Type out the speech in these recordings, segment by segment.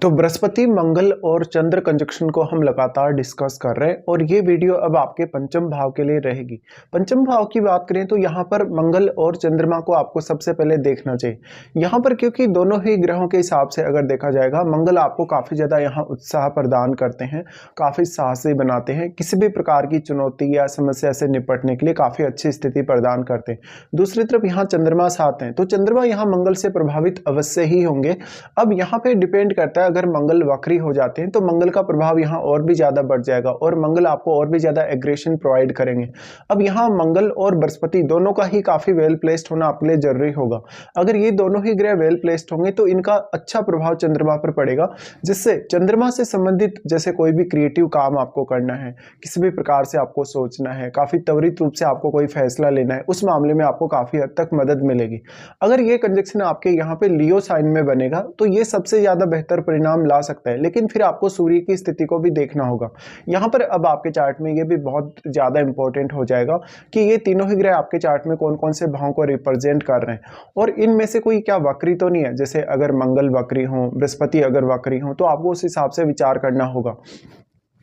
तो बृहस्पति, मंगल और चंद्र कंजक्शन को हम लगातार डिस्कस कर रहे हैं और ये वीडियो अब आपके पंचम भाव के लिए रहेगी। पंचम भाव की बात करें तो यहाँ पर मंगल और चंद्रमा को आपको सबसे पहले देखना चाहिए। यहाँ पर क्योंकि दोनों ही ग्रहों के हिसाब से अगर देखा जाएगा, मंगल आपको काफ़ी ज़्यादा यहाँ उत्साह प्रदान करते हैं, काफ़ी साहसी बनाते हैं, किसी भी प्रकार की चुनौती या समस्या से निपटने के लिए काफ़ी अच्छी स्थिति प्रदान करते हैं। दूसरी तरफ यहाँ चंद्रमा साथ हैं, तो चंद्रमा यहाँ मंगल से प्रभावित अवश्य ही होंगे। अब यहाँ पे डिपेंड करता है, अगर मंगल वक्री हो जाते हैं तो मंगल का प्रभाव यहाँ और भी ज्यादा बढ़ जाएगा और मंगल आपको और भी ज्यादा एग्रेशन प्रोवाइड करेंगे। अब यहाँ मंगल और बृहस्पति दोनों का ही काफी वेल प्लेस्ड होना आपके लिए जरूरी होगा। अगर ये दोनों ही ग्रह वेल प्लेस्ड होंगे तो इनका अच्छा प्रभाव चंद्रमा पर पड़ेगा, जिससे चंद्रमा से संबंधित जैसे कोई भी क्रिएटिव काम आपको करना है, किसी भी प्रकार से आपको सोचना है, काफी त्वरित रूप से आपको कोई फैसला लेना है, उस मामले में आपको काफी हद तक मदद मिलेगी। अगर ये कंजक्शन आपके यहाँ पे लियो साइन में बनेगा तो ये सबसे ज्यादा बेहतर परिणाम ला सकता है, लेकिन फिर आपको सूर्य की स्थिति को भी देखना होगा। यहाँ पर अब आपके चार्ट में ये भी बहुत ज्यादा इंपॉर्टेंट हो जाएगा कि ये तीनों ही ग्रह आपके चार्ट में कौन कौन से भावों को रिप्रेजेंट कर रहे हैं और इनमें से कोई क्या वक्री तो नहीं है। जैसे अगर मंगल वक्री हो, बृहस्पति अगर वक्री हो तो आपको उस हिसाब से विचार करना होगा।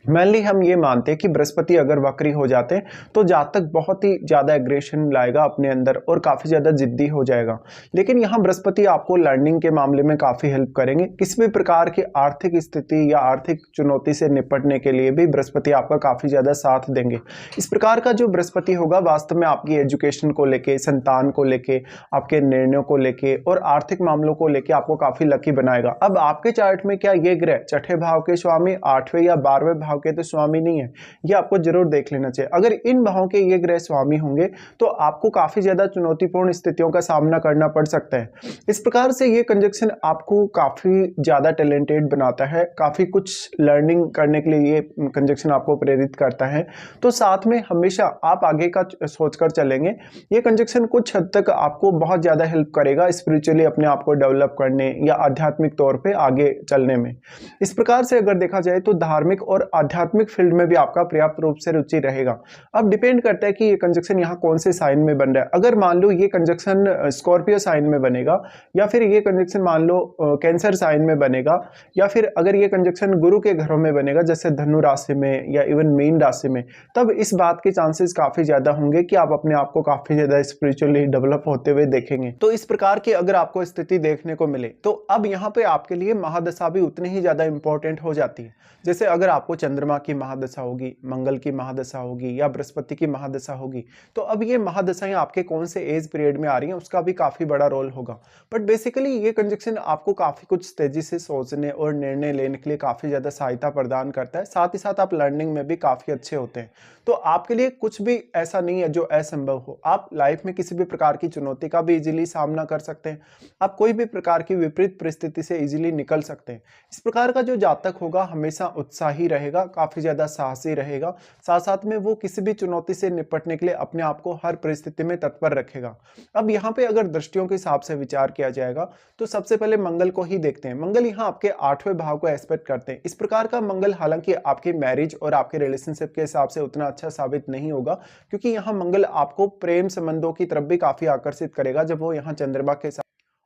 मेनली हम ये मानते हैं कि बृहस्पति अगर वक्री हो जाते हैं तो जातक बहुत ही ज्यादा एग्रेशन लाएगा अपने अंदर और काफी ज्यादा जिद्दी हो जाएगा। लेकिन यहाँ बृहस्पति आपको लर्निंग के मामले में काफी हेल्प करेंगे। किसी भी प्रकार की आर्थिक स्थिति या आर्थिक चुनौती से निपटने के लिए भी बृहस्पति आपका काफी ज्यादा साथ देंगे। इस प्रकार का जो बृहस्पति होगा वास्तव में आपकी एजुकेशन को लेके, संतान को लेके, आपके निर्णयों को लेके और आर्थिक मामलों को लेके आपको काफी लकी बनाएगा। अब आपके चार्ट में क्या ये ग्रह छठे भाव के स्वामी, आठवें या 12वें भाव के तो स्वामी नहीं है, ये आपको जरूर देख लेना चाहिए। अगर इन भावों के ये ग्रह स्वामी होंगे तो आपको काफी ज्यादा चुनौतीपूर्ण स्थितियों का सामना करना पड़ सकता है। इस प्रकार से ये कंजक्शन आपको काफी ज्यादा टैलेंटेड बनाता है, काफी कुछ लर्निंग करने के लिए ये कंजक्शन आपको प्रेरित करता है। तो साथ में हमेशा आप आगे का सोचकर चलेंगे। ये कंजक्शन कुछ हद तक आपको बहुत ज्यादा हेल्प करेगा स्पिरिचुअली अपने आप को डेवलप करने या आध्यात्मिक तौर पे आगे चलने में। इस प्रकार से अगर देखा जाए तो धार्मिक और आध्यात्मिक फील्ड में भी आपका पर्याप्त रूप से रुचि रहेगा। अब डिपेंड करता है कि ये कंजक्शन यहाँ कौन से साइन में बन रहा है। अगर मान लो ये कंजक्शन स्कॉर्पियो साइन में बनेगा, या फिर ये कंजक्शन मान लो कैंसर साइन में बनेगा, या फिर अगर ये कंजक्शन गुरु के घरों में बनेगा जैसे धनु राशि में या इवन मीन राशि में, तब इस बात के चांसेस काफी ज्यादा होंगे कि आप अपने आप को काफी ज्यादा स्पिरिचुअली डेवलप होते हुए देखेंगे। तो इस प्रकार की अगर आपको स्थिति देखने को मिले तो अब यहाँ पे आपके लिए महादशा भी उतनी ही ज्यादा इंपॉर्टेंट हो जाती है। जैसे अगर आपको चंद्रमा की महादशा होगी, मंगल की महादशा होगी या बृहस्पति की महादशा होगी, तो अब ये महादशाएं आपके कौन से एज पीरियड में आ रही हैं उसका भी काफी बड़ा रोल होगा। बट बेसिकली ये कंजक्शन आपको काफी कुछ तेजी से सोचने और निर्णय लेने के लिए काफी ज्यादा सहायता प्रदान करता है। साथ ही साथ आप लर्निंग में भी काफी अच्छे होते हैं। तो आपके लिए कुछ भी ऐसा नहीं है जो असंभव हो। आप लाइफ में किसी भी प्रकार की चुनौती का भी इजीली सामना कर सकते हैं। आप कोई भी प्रकार की विपरीत परिस्थिति से इजीली निकल सकते हैं। इस प्रकार का जो जातक होगा हमेशा उत्साही रहेगा, काफी ज्यादा साहसी रहेगा, साथ साथ में वो किसी भी चुनौती से निपटने के लिए अपने आप को हर परिस्थिति में तत्पर रखेगा। अब यहाँ पे अगर दृष्टियों के हिसाब से विचार किया जाएगा तो सबसे पहले मंगल को ही देखते हैं। मंगल यहाँ आपके 8वें भाव को एस्पेक्ट करते हैं। इस प्रकार का मंगल हालांकि आपकी मैरिज और आपके रिलेशनशिप के हिसाब से उतना अच्छा साबित नहीं होगा, क्योंकि यहाँ मंगल आपको प्रेम संबंधों की तरफ भी काफी आकर्षित करेगा जब वो यहाँ चंद्रमा के साथ।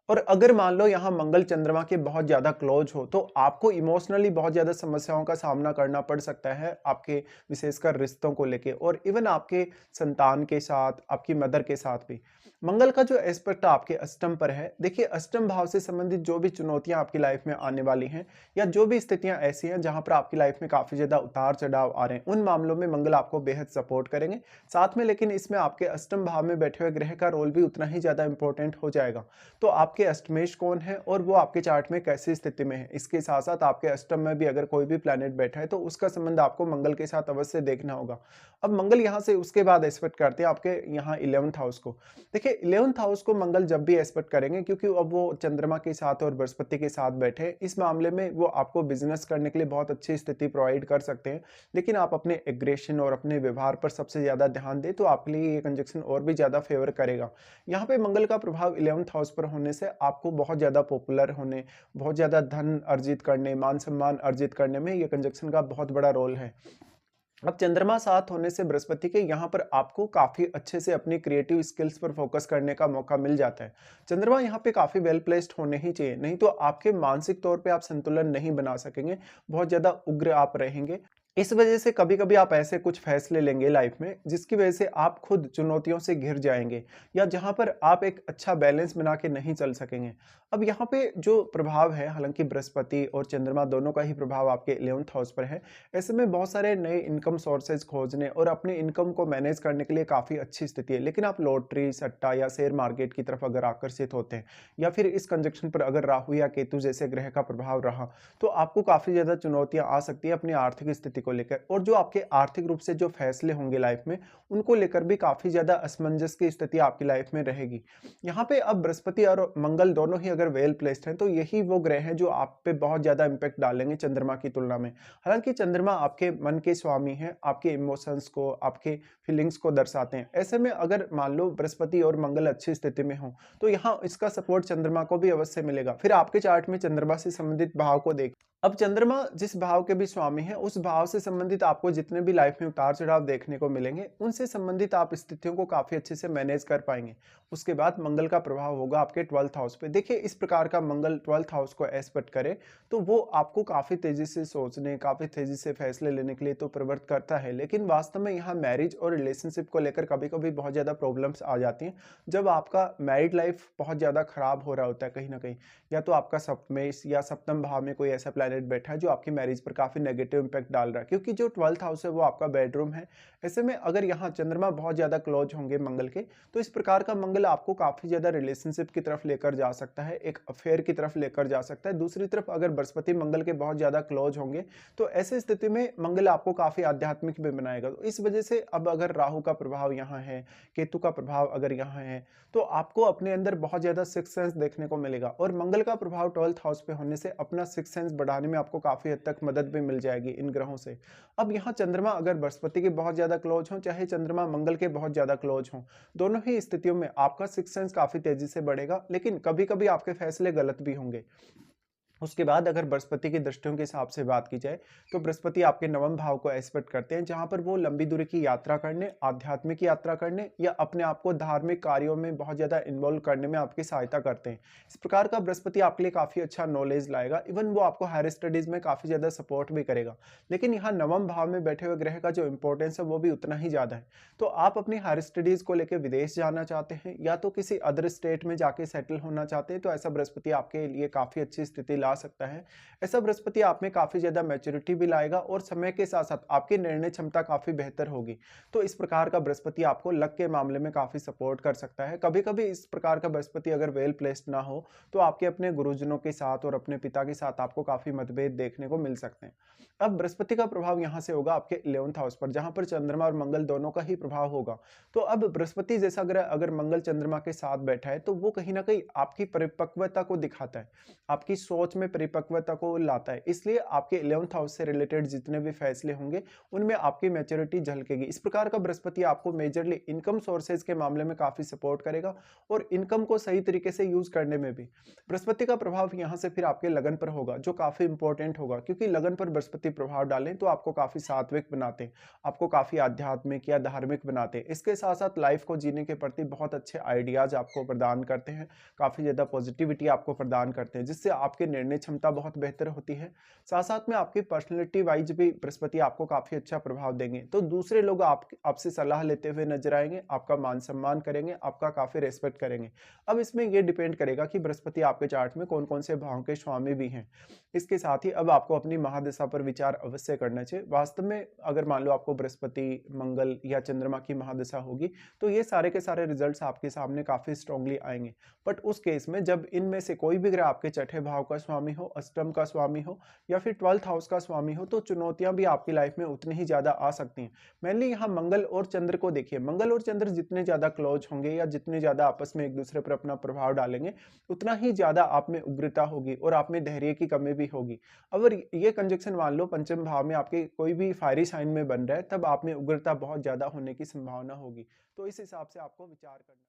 और अगर मान लो यहाँ मंगल चंद्रमा के बहुत ज्यादा क्लोज हो तो आपको इमोशनली बहुत ज्यादा समस्याओं का सामना करना पड़ सकता है, आपके विशेषकर रिश्तों को लेके और इवन आपके संतान के साथ, आपकी मदर के साथ भी। मंगल का जो एस्पेक्ट आपके अष्टम पर है, देखिए अष्टम भाव से संबंधित जो भी चुनौतियां आपकी लाइफ में आने वाली हैं या जो भी स्थितियां ऐसी हैं जहां पर आपकी लाइफ में काफी ज्यादा उतार चढ़ाव आ रहे हैं, उन मामलों में मंगल आपको बेहद सपोर्ट करेंगे साथ में। लेकिन इसमें आपके अष्टम भाव में बैठे हुए ग्रह का रोल भी उतना ही ज्यादा इंपॉर्टेंट हो जाएगा। तो आपके अष्टमेश कौन है और वो आपके चार्ट में कैसी स्थिति में है, इसके साथ साथ आपके अष्टम में भी अगर कोई भी प्लैनेट बैठा है तो उसका संबंध आपको मंगल के साथ अवश्य देखना होगा। अब मंगल यहाँ से उसके बाद एस्पेक्ट करते हैं आपके यहाँ 11th हाउस को। देखिए 11th हाउस को मंगल जब भी एस्पेक्ट करेंगे, क्योंकि अब वो चंद्रमा के साथ और बृहस्पति के साथ बैठे, इस मामले में वो आपको बिजनेस करने के लिए बहुत अच्छी स्थिति प्रोवाइड कर सकते हैं। लेकिन आप अपने एग्रेशन और अपने व्यवहार पर सबसे ज्यादा ध्यान दें तो आपके लिए ये कंजक्शन और भी ज्यादा फेवर करेगा। यहाँ पे मंगल का प्रभाव 11th हाउस पर होने से आपको बहुत ज्यादा पॉपुलर होने, बहुत ज्यादा धन अर्जित करने, मान सम्मान अर्जित करने में ये कंजक्शन का बहुत बड़ा रोल है। अब चंद्रमा साथ होने से बृहस्पति के यहाँ पर आपको काफ़ी अच्छे से अपनी क्रिएटिव स्किल्स पर फोकस करने का मौका मिल जाता है। चंद्रमा यहाँ पे काफ़ी वेल प्लेस्ड होने ही चाहिए, नहीं तो आपके मानसिक तौर पे आप संतुलन नहीं बना सकेंगे, बहुत ज़्यादा उग्र आप रहेंगे। इस वजह से कभी-कभी आप ऐसे कुछ फैसले लेंगे लाइफ में जिसकी वजह से आप खुद चुनौतियों से घिर जाएँगे या जहाँ पर आप एक अच्छा बैलेंस बना के नहीं चल सकेंगे। अब यहाँ पे जो प्रभाव है, हालाँकि बृहस्पति और चंद्रमा दोनों का ही प्रभाव आपके 11th हाउस पर है। ऐसे में बहुत सारे नए इनकम सोर्सेज खोजने और अपने इनकम को मैनेज करने के लिए काफ़ी अच्छी स्थिति है। लेकिन आप लॉटरी, सट्टा या शेयर मार्केट की तरफ अगर आकर्षित होते हैं या फिर इस कंजंक्शन पर अगर राहु या केतु जैसे ग्रह का प्रभाव रहा, तो आपको काफ़ी ज़्यादा चुनौतियाँ आ सकती है अपनी आर्थिक स्थिति को लेकर, और जो आपके आर्थिक रूप से जो फैसले होंगे लाइफ में, उनको लेकर भी काफ़ी ज़्यादा असमंजस की स्थिति आपकी लाइफ में रहेगी। यहाँ पे अब बृहस्पति और मंगल दोनों ही अगर वेल प्लेस्ड हैं, तो यही वो ग्रह हैं जो आप पे बहुत ज़्यादा इम्पैक्ट डालेंगे चंद्रमा की तुलना में। हालाँकि चंद्रमा आपके मन के स्वामी हैं, आपके इमोशंस को, आपके फीलिंग्स को दर्शाते हैं। ऐसे में अगर मान लो बृहस्पति और मंगल अच्छी स्थिति में हो, तो यहाँ इसका सपोर्ट चंद्रमा को भी अवश्य मिलेगा। फिर आपके चार्ट में चंद्रमा से संबंधित भाव को देख, अब चंद्रमा जिस भाव के भी स्वामी हैं, उस भाव से संबंधित आपको जितने भी लाइफ में उतार-चढ़ाव देखने को मिलेंगे, उनसे संबंधित आप स्थितियों को काफ़ी अच्छे से मैनेज कर पाएँगे। उसके बाद मंगल का प्रभाव होगा आपके 12th हाउस पे। देखिए, इस प्रकार का मंगल 12th हाउस को एस्पेक्ट करे, तो वो आपको काफ़ी तेज़ी से सोचने, काफ़ी तेज़ी से फैसले लेने के लिए तो प्रवृत्त करता है। लेकिन वास्तव में यहाँ मैरिज और रिलेशनशिप को लेकर कभी-कभी बहुत ज़्यादा प्रॉब्लम्स आ जाती हैं, जब आपका मैरिड लाइफ बहुत ज़्यादा खराब हो रहा होता है कहीं न कहीं, या तो आपका सप्तमेश या सप्तम भाव में कोई ऐसा प्लैनेट बैठा है जो आपकी मैरिज पर काफ़ी नेगेटिव इम्पैक्ट डाल रहा है, क्योंकि जो 12th हाउस है वो आपका बेडरूम है। ऐसे में अगर यहाँ चंद्रमा बहुत ज़्यादा क्लोज होंगे मंगल के, तो इस प्रकार का मंगल आपको काफ़ी ज़्यादा रिलेशनशिप की तरफ लेकर जा सकता है, एक अफेयर की तरफ लेकर जा सकता है। दूसरी तरफ अगर बृहस्पति मंगल के बहुत ज़्यादा क्लोज होंगे, तो ऐसी स्थिति में मंगल आपको काफ़ी आध्यात्मिक भी बनाएगा। तो इस वजह से अब अगर राहु का प्रभाव यहाँ है, केतु का प्रभाव अगर यहाँ है, तो आपको अपने अंदर बहुत ज़्यादा सिक्स सेंस देखने को मिलेगा, और मंगल का प्रभाव 12th हाउस पे होने से अपना सिक्स सेंस बढ़ाने में आपको काफ़ी हद तक मदद भी मिल जाएगी इन ग्रहों से। अब यहाँ चंद्रमा अगर बृहस्पति के बहुत ज़्यादा क्लोज हों, चाहे चंद्रमा मंगल के बहुत ज़्यादा क्लोज हों, दोनों ही स्थितियों में आपका सिक्स सेंस काफ़ी तेज़ी से बढ़ेगा, लेकिन कभी-कभी आपके फैसले गलत भी होंगे। उसके बाद अगर बृहस्पति की दृष्टियों के हिसाब से बात की जाए, तो बृहस्पति आपके नवम भाव को एस्पेक्ट करते हैं, जहां पर वो लंबी दूरी की यात्रा करने, आध्यात्मिक यात्रा करने या अपने आप को धार्मिक कार्यों में बहुत ज़्यादा इन्वॉल्व करने में आपकी सहायता करते हैं। इस प्रकार का बृहस्पति आपके लिए काफ़ी अच्छा नॉलेज लाएगा, इवन वो आपको हायर स्टडीज़ में काफ़ी ज़्यादा सपोर्ट भी करेगा। लेकिन यहाँ नवम भाव में बैठे हुए ग्रह का जो इंपॉर्टेंस है वो भी उतना ही ज़्यादा है। तो आप अपनी हायर स्टडीज़ को लेकर विदेश जाना चाहते हैं या तो किसी अदर स्टेट में जाके सेटल होना चाहते हैं, तो ऐसा बृहस्पति आपके लिए काफ़ी अच्छी स्थिति ला सकता है। ऐसा बृहस्पति आप में काफ़ी ज़्यादा मैच्योरिटी भी लाएगा और समय के साथ-साथ आपकी निर्णय क्षमता काफ़ी बेहतर होगी। तो इस प्रकार का बृहस्पति आपको लक के मामले में काफ़ी सपोर्ट कर सकता है। कभी-कभी इस प्रकार का बृहस्पति अगर वेल प्लेस्ड ना हो, तो आपके अपने गुरुजनों के साथ और अपने पिता के साथ आपको काफ़ी मतभेद देखने को मिल सकते हैं। अब बृहस्पति का प्रभाव यहाँ से होगा आपके 11th हाउस पर, जहाँ पर चंद्रमा और मंगल दोनों का ही प्रभाव होगा। तो अब बृहस्पति जैसा ग्रह अगर मंगल चंद्रमा के साथ बैठा है, तो वो कहीं न कहीं आपकी परिपक्वता को दिखाता है, आपकी सोच में परिपक्वता को लाता है। इसलिए आपके 11th हाउस से रिलेटेड जितने भी फैसले होंगे, उनमें आपकी मैच्योरिटी झलकेगी। इस प्रकार का बृहस्पति आपको मेजरली इनकम सोर्सेज के मामले में काफ़ी सपोर्ट करेगा और इनकम को सही तरीके से यूज़ करने में भी। बृहस्पति का प्रभाव यहाँ से फिर आपके लगन पर होगा, जो काफ़ी इंपॉर्टेंट होगा, क्योंकि लगन पर बृहस्पति प्रभाव डालें तो आपको काफ़ी सात्विक बनाते हैं, आपको काफ़ी आध्यात्मिक या धार्मिक बनाते हैं। इसके साथ-साथ लाइफ को जीने के प्रति बहुत अच्छे आइडियाज़ आपको प्रदान करते हैं, काफ़ी ज़्यादा पॉजिटिविटी आपको प्रदान करते हैं, जिससे आपकी निर्णय क्षमता बहुत बेहतर होती है। साथ-साथ में आपकी पर्सनैलिटी वाइज़ भी बृहस्पति आपको काफ़ी अच्छा प्रभाव देंगे। तो दूसरे लोग आपसे सलाह लेते हुए नज़र आएँगे, आपका मान-सम्मान करेंगे, आपका काफ़ी रिस्पेक्ट करेंगे। अब इसमें ये डिपेंड करेगा कि बृहस्पति आपके चार्ट में कौन-कौन से भाव के स्वामी भी हैं। इसके साथ ही अब आपको अपनी महादशा पर विचार अवश्य करना चाहिए। वास्तव में अगर मान लो आपको बृहस्पति, मंगल या चंद्रमा की महादशा होगी, तो ये सारे के सारे रिजल्ट्स आपके सामने काफ़ी स्ट्रांगली आएँगे। बट उस केस में जब इनमें से कोई भी ग्रह आपके छठे भाव का स्वामी हो, अष्टम का स्वामी हो या फिर 12th हाउस का स्वामी हो, तो चुनौतियां भी आपकी लाइफ में उतनी ही ज्यादा आ सकती हैं। मेनली यहाँ मंगल और चंद्र को देखिए, मंगल और चंद्र जितने ज्यादा क्लोज होंगे या जितने ज्यादा आपस में एक दूसरे पर अपना प्रभाव डालेंगे, उतना ही ज्यादा आप में उग्रता होगी और आप में धैर्य की कमी भी होगी। अगर ये कंजक्शन मान लो पंचम भाव में आपके कोई भी फायरी साइन में बन रहा है, तब आप में उग्रता बहुत ज्यादा होने की संभावना होगी। तो इस हिसाब से आपको विचार करना